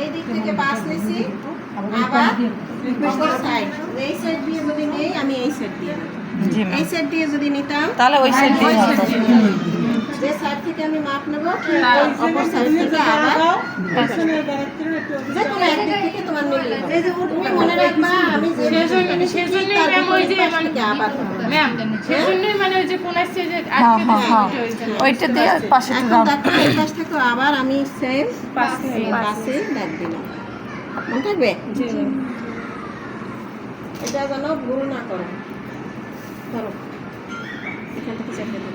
এই দিক থেকে 5 নিছি, আবার অপর সাইড এই সাইড দিয়ে যদি নেই আমি এই সাইড দিয়ে নেব। এই সাইড দিয়ে যদি নিতাম তাহলে ওই সাইড দিয়ে যে সাইড থেকে আমি মাপ নেব অপর সাইড থেকে আবার যে কোনো এক দিক থেকে তোমার মিলিয়ে হবে। তুমি মনে রাখবা আমি সেজন্যই ম্যাম ওই যে মানে আবার ম্যাম সেজন্যই মানে ওই যে কোন আসছে যে ওইটা দিয়ে পাশে এখন দেখো এই পাশ থেকে আবার আমি সেম পাশে দাগ দিলাম। মনে থাকবে? জি জি। এটা যেন ভুল না করো। ধরো এখান থেকে চেপে দাও।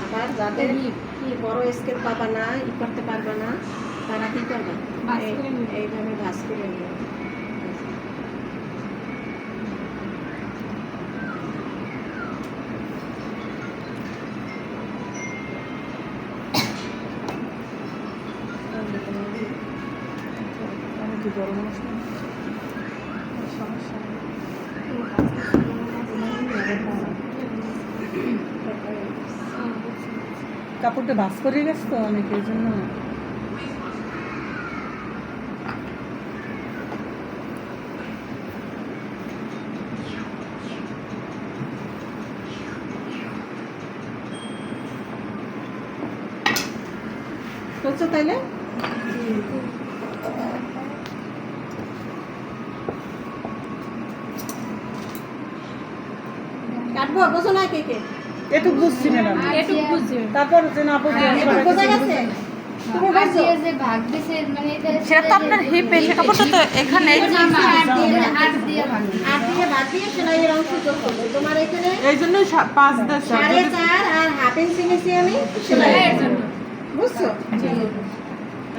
আবার যাদের কি বড় স্কেল পাবা না ই করতে পারবে না তারা কি করবে এইভাবে ভাঁজ করে নেবে। কাপড়টা ভাঁজ করে গেছে তো অনেকের জন্য। করছো তাইলে কাটবো বোঝো না কে কে এটুক বুঝছি ম্যাডাম, এটুকু বুঝছি। তারপর যে না বুঝি এটুকু বোঝা গেছে? তুমি বুঝছো? যে ভাগ দিছে মানে এটা সেটা তো আপনার হিপে, সে কাপড়টা তো এখানে হাত দিয়ে ভাগ দিছে। আর দিয়ে বাদ দিয়ে সেলাইয়ের অংশ যোগ করবে। তোমার এখানে এই জন্যই 5-10 4.5 আর হাফ ইঞ্চি নিয়েছি আমি সেলাইয়ের জন্য। বুঝছো?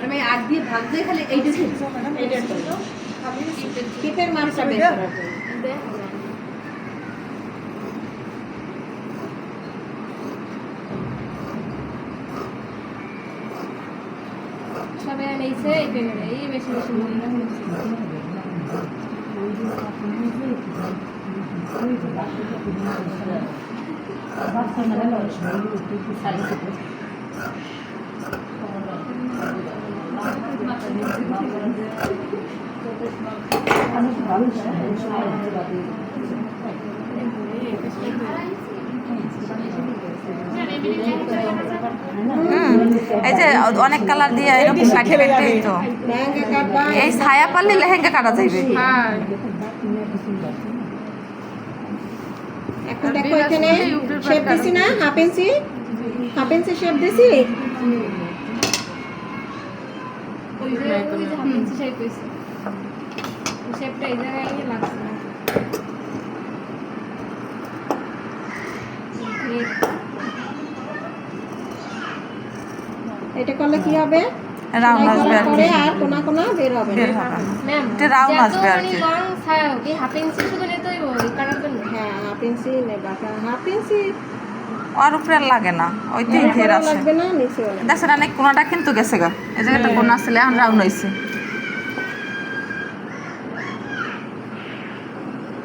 আমি 8 দিয়ে ভাগ দিয়ে খালি এইটা এইটার জন্য টিপের মাপটা বের করার জন্য। সবাই নেইছে এই পেমেন্ট এই বেশি বেশি মনে হচ্ছে এই যে অনেক কালার দিয়ে এরকম কাটে কাটে তো লেহেঙ্গা কাটবা এই ছায়া পারলে লেহেঙ্গা কাটা যাইবে। এখন দেখো এখানে শেপ দিছি না হাফ ইঞ্চি শেপ দিছি। ওই যে হাফ শেপ হইছে শেপটা এই জায়গায় লাগছে এটা করলে কি হবে? রাউন্ড আসবে আর কি, আর কোনা কোনা বের হবে বের না। হবে না। ম্যাম এটা রাউন্ড আসবে আর কি। লং ছায়া কি হাফ ইঞ্চি শুধু নিতেই ওই কাটার জন্য হ্যাঁ হাফ ইঞ্চি নেবা, হাফ ইঞ্চি আর উপরে আর লাগে না, ওই তিন ঘের আছে। লাগবে না, নিচে দেখছেন অনেক কোনাটা কিন্তু গেছে গা, এই জায়গাটা কোনা ছিল এখন রাউন্ড হয়েছে।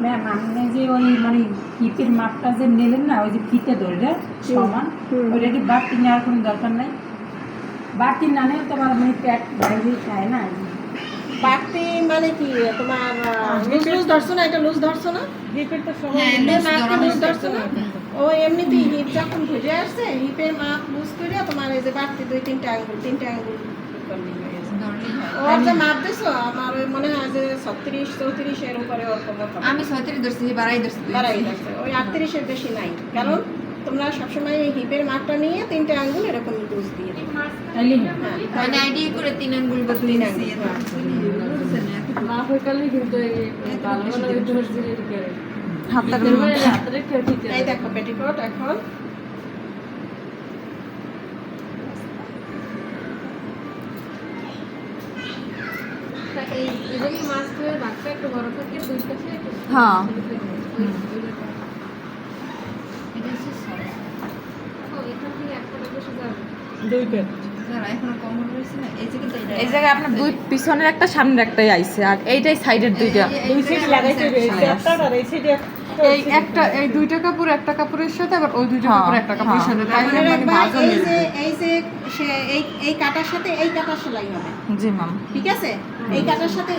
ম্যাম আপনি যে ওই মানে হিপের মাপটা যে নিলেন না, ওই যে ফিতে ধরে সমান, ওইটা কি বাড়তি নেওয়ার কোনো দরকার নাই? বাড়তি না নেই তোমার মানে প্যাট বাইরে খায় না। বাড়তি মানে কি তোমার লুজ ধরছো না? এটা লুজ ধরছো না? হিপের তো সব লুজ ধরছো না? ও এমনিতেই হিপ যখন ঘুরে আসছে হিপের মাপ লুজ করে তোমার এই যে বাড়তি 2-3টা আঙ্গুল 3টা আঙ্গুল ওর যে মাপ দিছো আমার ওই মনে হয় যে 36-34 এর উপরে ওর কোমর হবে। আমি 36 ধরছি বাড়াই ধরছি বাড়াই যাচ্ছে ওই 38 এর বেশি নাই, কারণ তোমরা সবসময় এই হিপের মাপটা নিয়ে 3টা আঙ্গুল এরকম লুজ দিয়ে দিবে। তাইলে হ্যাঁ মানে আইডিয়া করে 3 আঙ্গুল বা 3 আঙ্গুল না হইকালে কিন্তু এই ভালো ভালো ধরছে এদিকে হাতের হাতের কেটে এই দেখো পেটিকোট এখন এই যদি মাছ ধরে বাচ্চা একটু বড় থাকে দুই পাশে হ্যাঁ এটা দুই পেট এখনো কম হয়েছে না, এই যে কিন্তু এটা এই জায়গায় আপনার দুই পিছনের একটা সামনের একটাই আইছে আর এইটাই সাইডের দুইটা দুই সাইড লাগাইতে হবে, এই একটা আর এই সাইডে এই একটা এই দুইটা কাপড় একটা কাপড়ের সাথে আবার ওই দুইটা হ্যাঁ, কাপড় একটা কাপড়ের সাথে তাই মনে মানে রাখবা, ভাঁজও এই মিলবে। যে এই যে এই কাটার সাথে এই কাটার সেলাই হবে, জি ম্যাম ঠিক আছে? এই কাটার সাথে